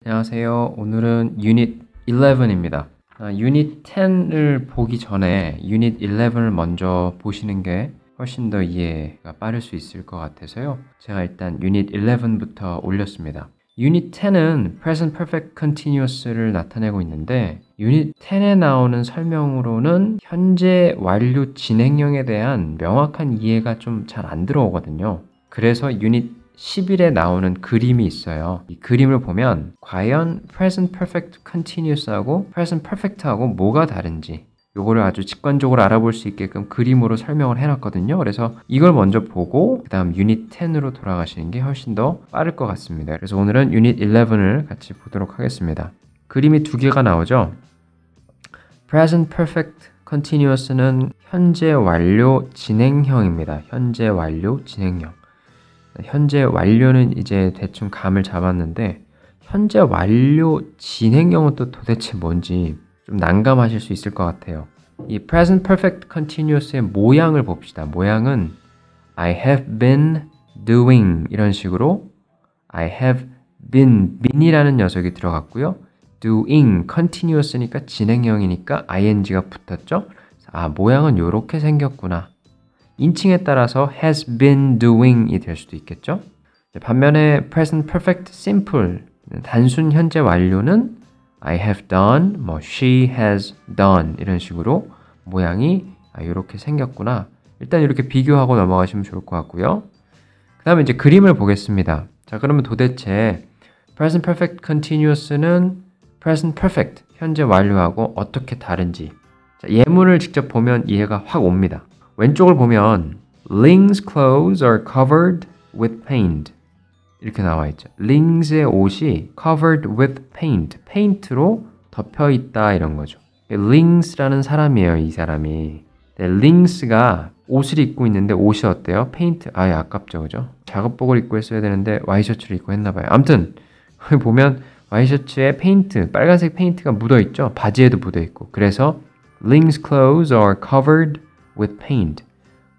안녕하세요. 오늘은 유닛 11입니다. 유닛 10을 보기 전에 유닛 11을 먼저 보시는 게 훨씬 더 이해가 빠를 수 있을 것 같아서요. 제가 일단 유닛 11부터 올렸습니다. 유닛 10은 Present Perfect Continuous를 나타내고 있는데 유닛 10에 나오는 설명으로는 현재 완료 진행형에 대한 명확한 이해가 좀 잘 안 들어오거든요. 그래서 유닛 11에 나오는 그림이 있어요. 이 그림을 보면 과연 Present Perfect Continuous하고 Present Perfect하고 뭐가 다른지 요거를 아주 직관적으로 알아볼 수 있게끔 그림으로 설명을 해놨거든요. 그래서 이걸 먼저 보고 그 다음 유닛 10으로 돌아가시는 게 훨씬 더 빠를 것 같습니다. 그래서 오늘은 유닛 11을 같이 보도록 하겠습니다. 그림이 두 개가 나오죠. Present Perfect Continuous는 현재 완료 진행형입니다. 현재 완료 진행형. 현재 완료는 이제 대충 감을 잡았는데 현재 완료 진행형은 또 도대체 뭔지 좀 난감하실 수 있을 것 같아요. 이 Present Perfect Continuous의 모양을 봅시다. 모양은 I have been doing 이런 식으로 I have been이라는 녀석이 들어갔고요. doing, continuous니까 진행형이니까 ing가 붙었죠. 모양은 이렇게 생겼구나. 인칭에 따라서 has been doing이 될 수도 있겠죠. 반면에 present perfect simple, 단순 현재 완료는 I have done, she has done 이런 식으로 모양이 이렇게 생겼구나. 일단 이렇게 비교하고 넘어가시면 좋을 것 같고요. 그 다음에 이제 그림을 보겠습니다. 자, 그러면 도대체 present perfect continuous는 present perfect, 현재 완료하고 어떻게 다른지. 자, 예문을 직접 보면 이해가 확 옵니다. 왼쪽을 보면 Ling's clothes are covered with paint 이렇게 나와 있죠. Ling's 옷이 covered with paint, 페인트로 덮여 있다 이런 거죠. Lings라는 사람이에요, 이 사람이. 네, Lings가 옷을 입고 있는데 옷이 어때요? 페인트, 아깝죠, 그죠? 작업복을 입고 했어야 되는데 와이셔츠를 입고 했나 봐요. 아무튼 보면 와이셔츠에 페인트, 빨간색 페인트가 묻어 있죠. 바지에도 묻어 있고. 그래서 Ling's clothes are covered with paint.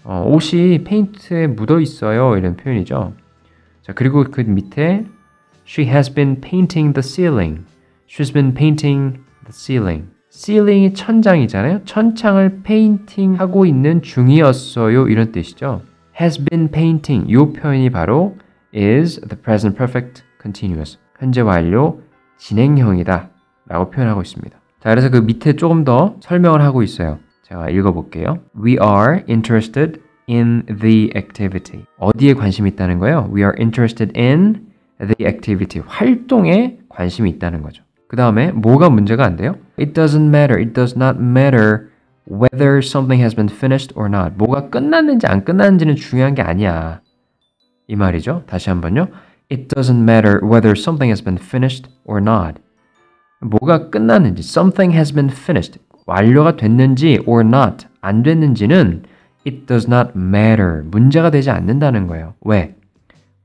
옷이 페인트에 묻어 있어요. 이런 표현이죠. 자, 그리고 그 밑에 She has been painting the ceiling. She's been painting the ceiling. ceiling이 천장이잖아요. 천창을 페인팅하고 있는 중이었어요. 이런 뜻이죠. has been painting. 이 표현이 바로 is the present perfect continuous. 현재 완료 진행형이다. 라고 표현하고 있습니다. 자, 그래서 그 밑에 조금 더 설명을 하고 있어요. 제가 읽어볼게요. We are interested in the activity. 어디에 관심이 있다는 거예요? We are interested in the activity. 활동에 관심이 있다는 거죠. 그 다음에 뭐가 문제가 안 돼요? It doesn't matter. It does not matter whether something has been finished or not. 뭐가 끝났는지 안 끝났는지는 중요한 게 아니야. 이 말이죠. 다시 한번요. It doesn't matter whether something has been finished or not. 뭐가 끝났는지, something has been finished. 완료가 됐는지 or not, 안 됐는지는 it does not matter, 문제가 되지 않는다는 거예요. 왜?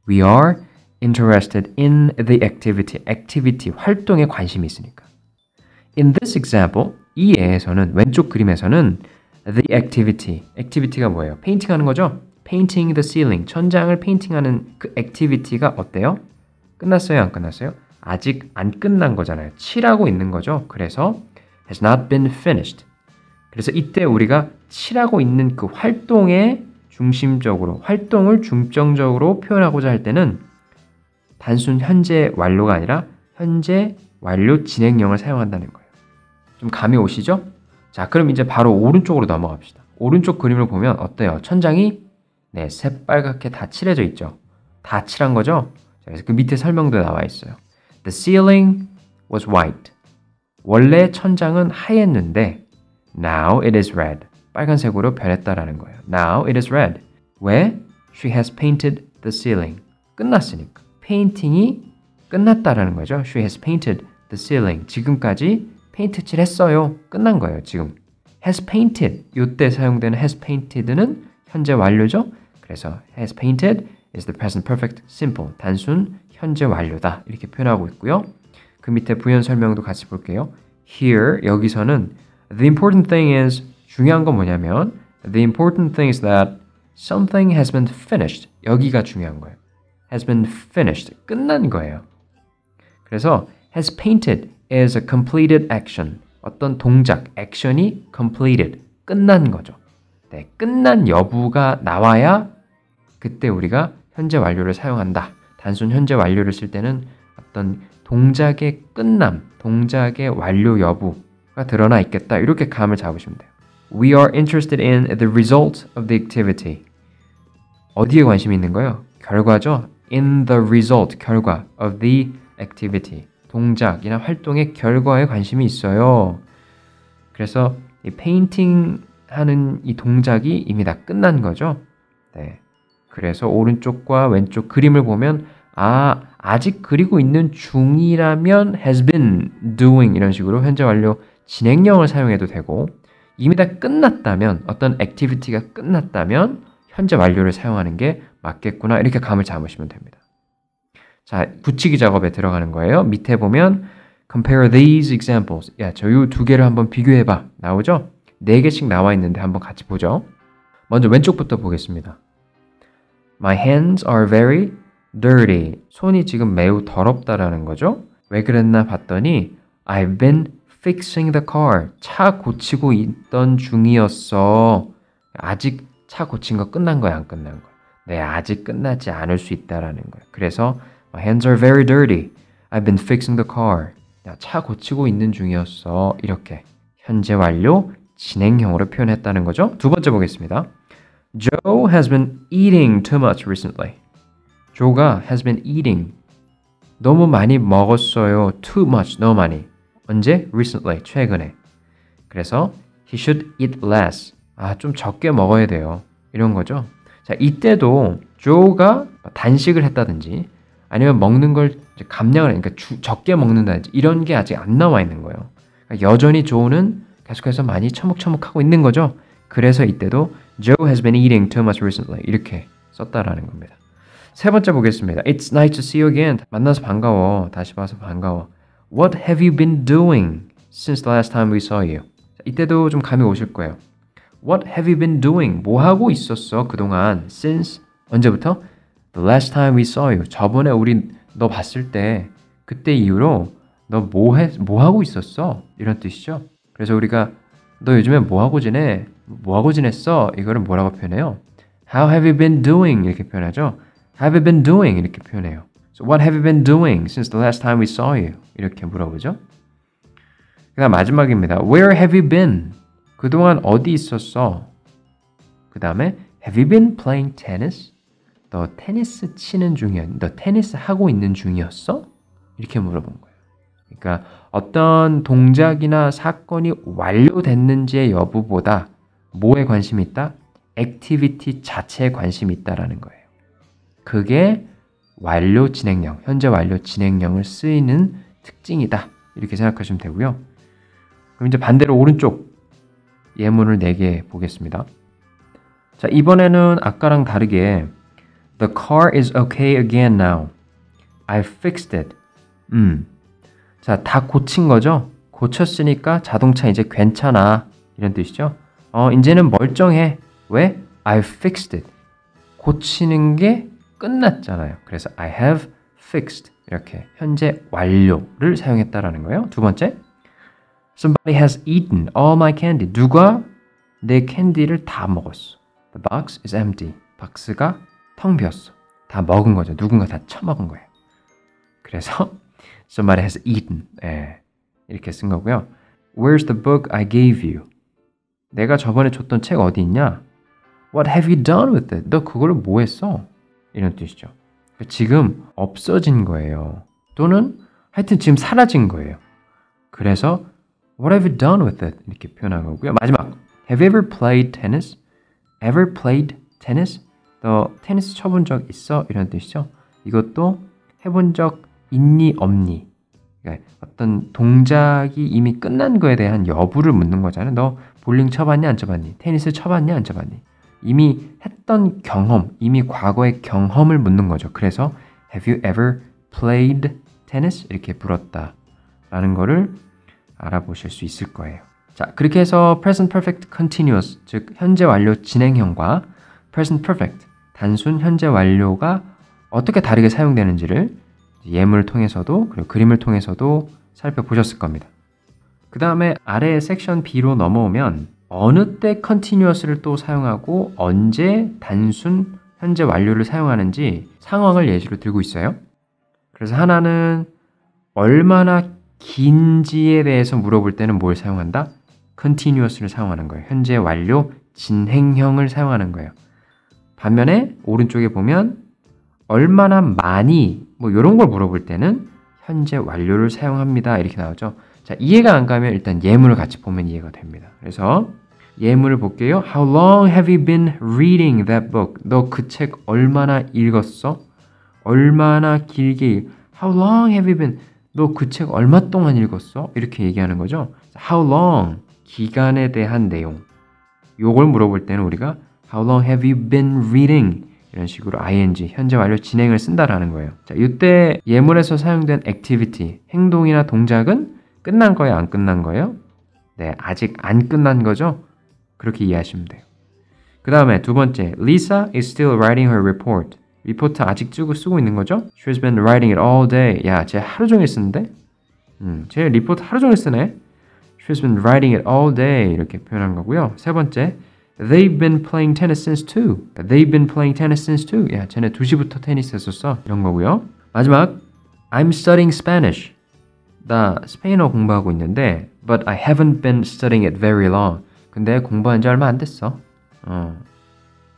We are interested in the activity, activity, 활동에 관심이 있으니까. In this example, 이 예에서는, 왼쪽 그림에서는 the activity, activity가 뭐예요? 페인팅하는 거죠? Painting the ceiling, 천장을 페인팅하는 그 activity가 어때요? 끝났어요? 안 끝났어요? 아직 안 끝난 거잖아요. 칠하고 있는 거죠. 그래서 has not been finished. 그래서 이때 우리가 칠하고 있는 그 활동에 중심적으로, 활동을 중점적으로 표현하고자 할 때는 단순 현재 완료가 아니라 현재 완료 진행형을 사용한다는 거예요. 좀 감이 오시죠? 자, 그럼 이제 바로 오른쪽으로 넘어갑시다. 오른쪽 그림을 보면 어때요? 천장이 새빨갛게 다 칠해져 있죠. 다 칠한 거죠? 자, 그래서 그 밑에 설명도 나와 있어요. The ceiling was white. 원래 천장은 하였는데 now it is red. 빨간색으로 변했다라는 거예요. Now it is red. 왜? She has painted the ceiling. 끝났으니까. 페인팅이 끝났다라는 거죠. She has painted the ceiling. 지금까지 페인트 칠했어요. 끝난 거예요. 지금. has painted. 이때 사용되는 has painted는 현재 완료죠. 그래서 has painted is the present perfect simple. 단순 현재 완료다. 이렇게 표현하고 있고요. 그 밑에 부연 설명도 같이 볼게요. Here, 여기서는 the important thing is, 중요한 건 뭐냐면 the important thing is that something has been finished. 여기가 중요한 거예요. has been finished. 끝난 거예요. 그래서 has painted is a completed action. 어떤 동작, 액션이 completed, 끝난 거죠. 네, 끝난 여부가 나와야 그때 우리가 현재 완료를 사용한다. 단순 현재 완료를 쓸 때는 어떤 동작의 끝남, 동작의 완료 여부가 드러나 있겠다. 이렇게 감을 잡으시면 돼요. We are interested in the result of the activity. 어디에 관심이 있는 거예요? 결과죠. In the result, 결과 of the activity. 동작이나 활동의 결과에 관심이 있어요. 그래서 이 페인팅 하는 이 동작이 이미 다 끝난 거죠. 네. 그래서 오른쪽과 왼쪽 그림을 보면 아직 그리고 있는 중이라면 has been doing 이런 식으로 현재 완료 진행형을 사용해도 되고 이미 다 끝났다면 어떤 액티비티가 끝났다면 현재 완료를 사용하는 게 맞겠구나 이렇게 감을 잡으시면 됩니다. 자, 붙이기 작업에 들어가는 거예요. 밑에 보면 compare these examples. 야, 저 요 두 개를 한번 비교해봐. 나오죠? 4개씩 나와 있는데 한번 같이 보죠. 먼저 왼쪽부터 보겠습니다. My hands are very dirty. 손이 지금 매우 더럽다라는 거죠. 왜 그랬나 봤더니 I've been fixing the car. 차 고치고 있던 중이었어. 아직 차 고친 거 끝난 거야, 안 끝난 거야? 네, 아직 끝나지 않을 수 있다라는 거예요. 그래서 My hands are very dirty. I've been fixing the car. 차 고치고 있는 중이었어. 이렇게 현재 완료 진행형으로 표현했다는 거죠. 두 번째 보겠습니다. Joe has been eating too much recently. 조가 has been eating. 너무 많이 먹었어요. Too much, 너무 많이. 언제? Recently, 최근에. 그래서 he should eat less. 좀 적게 먹어야 돼요. 이런 거죠. 자, 이때도 조가 단식을 했다든지 아니면 먹는 걸 감량을 그러니까 적게 먹는다든지 이런 게 아직 안 나와 있는 거예요. 그러니까 여전히 조는 계속해서 많이 처묵처묵하고 있는 거죠. 그래서 이때도 Joe has been eating too much recently 이렇게 썼다라는 겁니다. 세 번째 보겠습니다. It's nice to see you again. 만나서 반가워. 다시 봐서 반가워. What have you been doing since the last time we saw you? 자, 이때도 좀 감이 오실 거예요. What have you been doing? 뭐 하고 있었어 그동안? Since 언제부터? The last time we saw you. 저번에 우리 너 봤을 때 그때 이후로 너 뭐 하고 있었어? 이런 뜻이죠. 그래서 우리가 너 요즘에 뭐 하고 지내? 뭐 하고 지냈어? 이거를 뭐라고 표현해요? How have you been doing? 이렇게 표현하죠. Have you been doing? 이렇게 표현해요. So what have you been doing since the last time we saw you? 이렇게 물어보죠. 그 다음 마지막입니다. Where have you been? 그동안 어디 있었어? 그 다음에 Have you been playing tennis? 너 테니스 치는 중이었니? 너 테니스 하고 있는 중이었어? 이렇게 물어본 거예요. 그러니까 어떤 동작이나 사건이 완료됐는지의 여부보다 뭐에 관심이 있다? 액티비티 자체에 관심이 있다라는 거예요. 그게 완료 진행형, 현재 완료 진행형을 쓰이는 특징이다. 이렇게 생각하시면 되고요. 그럼 이제 반대로 오른쪽 예문을 4개 보겠습니다. 자, 이번에는 아까랑 다르게 The car is okay again now. I fixed it. 자, 다 고친 거죠? 고쳤으니까 자동차 이제 괜찮아. 이런 뜻이죠? 이제는 멀쩡해. 왜? I fixed it. 고치는 게 끝났잖아요. 그래서 I have fixed. 이렇게 현재 완료를 사용했다라는 거예요. 두 번째. Somebody has eaten all my candy. 누가 내 캔디를 다 먹었어. The box is empty. 박스가 텅 비었어. 다 먹은 거죠. 누군가 다 처먹은 거예요. 그래서 somebody has eaten. 이렇게 쓴 거고요. Where's the book I gave you? 내가 저번에 줬던 책 어디 있냐? What have you done with it? 너 그걸로 뭐 했어? 이런 뜻이죠. 지금 없어진 거예요. 또는 하여튼 지금 사라진 거예요. 그래서 What have you done with it? 이렇게 표현한 거고요. 마지막, Have you ever played tennis? Ever played tennis? 너 테니스 쳐본 적 있어? 이런 뜻이죠. 이것도 해본 적 있니 없니? 그러니까 어떤 동작이 이미 끝난 거에 대한 여부를 묻는 거잖아요. 너 볼링 쳐봤니 안 쳐봤니? 테니스 쳐봤니 안 쳐봤니? 이미 했던 경험, 이미 과거의 경험을 묻는 거죠. 그래서 Have you ever played tennis? 이렇게 물었다라는 거를 알아보실 수 있을 거예요. 자, 그렇게 해서 present perfect continuous, 즉 현재 완료 진행형과 present perfect, 단순 현재 완료가 어떻게 다르게 사용되는지를 예문을 통해서도 그리고 그림을 통해서도 살펴보셨을 겁니다. 그 다음에 아래 섹션 B로 넘어오면 어느 때 continuous를 또 사용하고 언제 단순 현재 완료를 사용하는지 상황을 예시로 들고 있어요. 그래서 하나는 얼마나 긴지에 대해서 물어볼 때는 뭘 사용한다? continuous를 사용하는 거예요. 현재 완료 진행형을 사용하는 거예요. 반면에 오른쪽에 보면 얼마나 많이 뭐 이런 걸 물어볼 때는 현재 완료를 사용합니다. 이렇게 나오죠. 자, 이해가 안 가면 일단 예문을 같이 보면 이해가 됩니다. 그래서 예문을 볼게요. How long have you been reading that book? 너 그 책 얼마나 읽었어? 얼마나 길게 How long have you been? 너 그 책 얼마 동안 읽었어? 이렇게 얘기하는 거죠. How long? 기간에 대한 내용. 요걸 물어볼 때는 우리가 How long have you been reading? 이런 식으로 ing, 현재 완료 진행을 쓴다라는 거예요. 자, 이때 예문에서 사용된 activity, 행동이나 동작은 끝난 거예요? 안 끝난 거예요? 네, 아직 안 끝난 거죠? 그렇게 이해하시면 돼요. 그 다음에 두 번째, Lisa is still writing her report. 리포트 아직 쓰고 있는 거죠? She's been writing it all day. 야, 쟤 하루 종일 쓰는데? 쟤 리포트 하루 종일 쓰네? She's been writing it all day. 이렇게 표현한 거고요. 세 번째, They've been playing tennis since 2. They've been playing tennis since 2. 야, 쟤네 2시부터 테니스 했었어. 이런 거고요. 마지막, I'm studying Spanish. 나 스페인어 공부하고 있는데 But I haven't been studying it very long. 근데 공부한 지 얼마 안 됐어.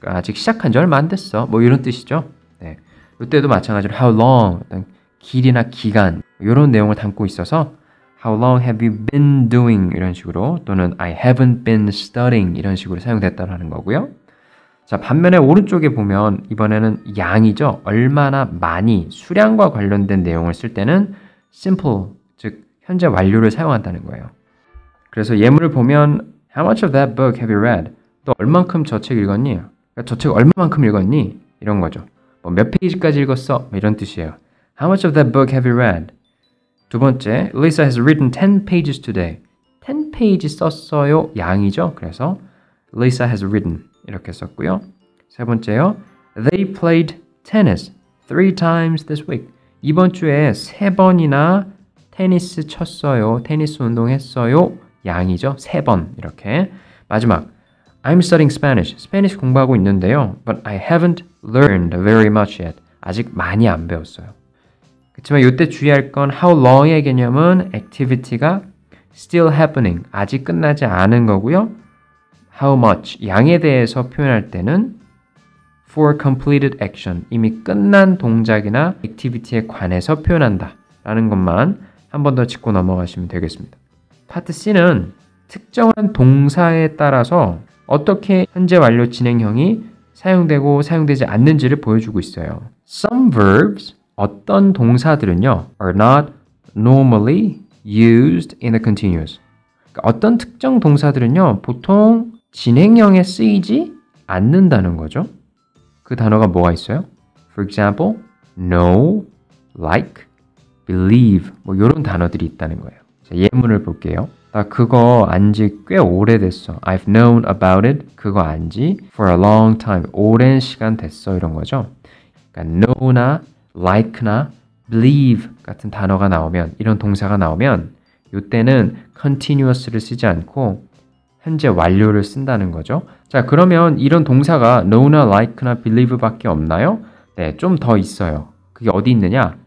아직 시작한 지 얼마 안 됐어. 뭐 이런 뜻이죠. 네. 이때도 마찬가지로 how long, 어떤 길이나 기간 이런 내용을 담고 있어서 How long have you been doing? 이런 식으로 또는 I haven't been studying 이런 식으로 사용됐다는 거고요. 자, 반면에 오른쪽에 보면 이번에는 양이죠. 얼마나 많이 수량과 관련된 내용을 쓸 때는 simple, 즉 현재 완료를 사용한다는 거예요. 그래서 예문을 보면 How much of that book have you read? 너 얼만큼 저 책 읽었니? 저 책 얼마만큼 읽었니? 이런 거죠. 뭐 몇 페이지까지 읽었어? 이런 뜻이에요. How much of that book have you read? 두 번째, Lisa has written 10 pages today. 10 페이지 썼어요. 양이죠. 그래서 Lisa has written 이렇게 썼고요. 세 번째요, They played tennis 3 times this week. 이번 주에 3번이나 테니스 쳤어요. 테니스 운동했어요. 양이죠. 3번 이렇게. 마지막, I'm studying Spanish. 스페니쉬 공부하고 있는데요. But I haven't learned very much yet. 아직 많이 안 배웠어요. 그렇지만 이때 주의할 건 how long의 개념은 activity가 still happening, 아직 끝나지 않은 거고요. how much, 양에 대해서 표현할 때는 for completed action, 이미 끝난 동작이나 activity에 관해서 표현한다 라는 것만 한 번 더 짚고 넘어가시면 되겠습니다. 파트 C는 특정한 동사에 따라서 어떻게 현재 완료 진행형이 사용되고 사용되지 않는지를 보여주고 있어요. Some verbs, 어떤 동사들은요, are not normally used in the continuous. 그러니까 어떤 특정 동사들은요, 보통 진행형에 쓰이지 않는다는 거죠. 그 단어가 뭐가 있어요? For example, know, like, believe, 뭐 이런 단어들이 있다는 거예요. 자, 예문을 볼게요. 나 그거 안지 꽤 오래됐어. I've known about it. 그거 안지 for a long time. 오랜 시간 됐어. 이런 거죠. 그러니까 know나 like나 believe 같은 단어가 나오면, 이런 동사가 나오면 이때는 continuous를 쓰지 않고 현재 완료를 쓴다는 거죠. 자, 그러면 이런 동사가 know나 like나 believe 밖에 없나요? 네, 좀 더 있어요. 그게 어디 있느냐?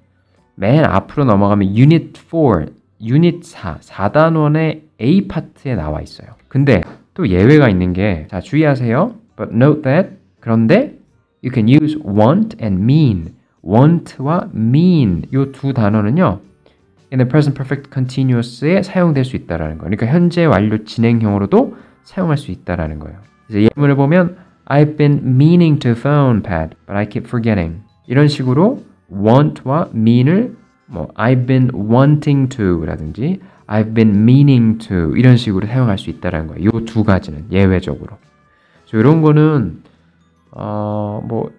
맨 앞으로 넘어가면 Unit 4, 유닛 4단원의 A 파트에 나와 있어요. 근데 또 예외가 있는 게, 자, 주의하세요. But note that, 그런데 you can use want and mean. want와 mean 이 두 단어는요, in the present perfect continuous에 사용될 수 있다라는 거예요. 그러니까 현재 완료 진행형으로도 사용할 수 있다라는 거예요. 이제 예문을 보면 I've been meaning to phone Pat, but I keep forgetting. 이런 식으로 want와 mean을 뭐 I've been wanting to 라든지 I've been meaning to 이런 식으로 사용할 수 있다는 거예요. 이 두 가지는 예외적으로. 그래서 이런 거는 뭐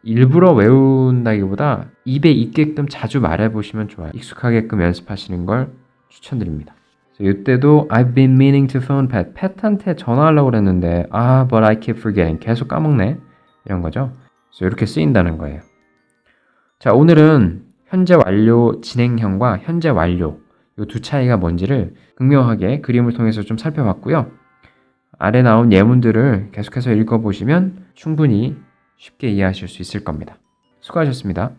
일부러 외운다기보다 입에 있게끔 자주 말해보시면 좋아요. 익숙하게끔 연습하시는 걸 추천드립니다. 이때도 I've been meaning to phone Pat. Pat한테 전화하려고 그랬는데 but I keep forgetting. 계속 까먹네. 이런 거죠. 그래서 이렇게 쓰인다는 거예요. 자, 오늘은 현재 완료 진행형과 현재 완료 이 두 차이가 뭔지를 극명하게 그림을 통해서 좀 살펴봤고요. 아래 나온 예문들을 계속해서 읽어보시면 충분히 쉽게 이해하실 수 있을 겁니다. 수고하셨습니다.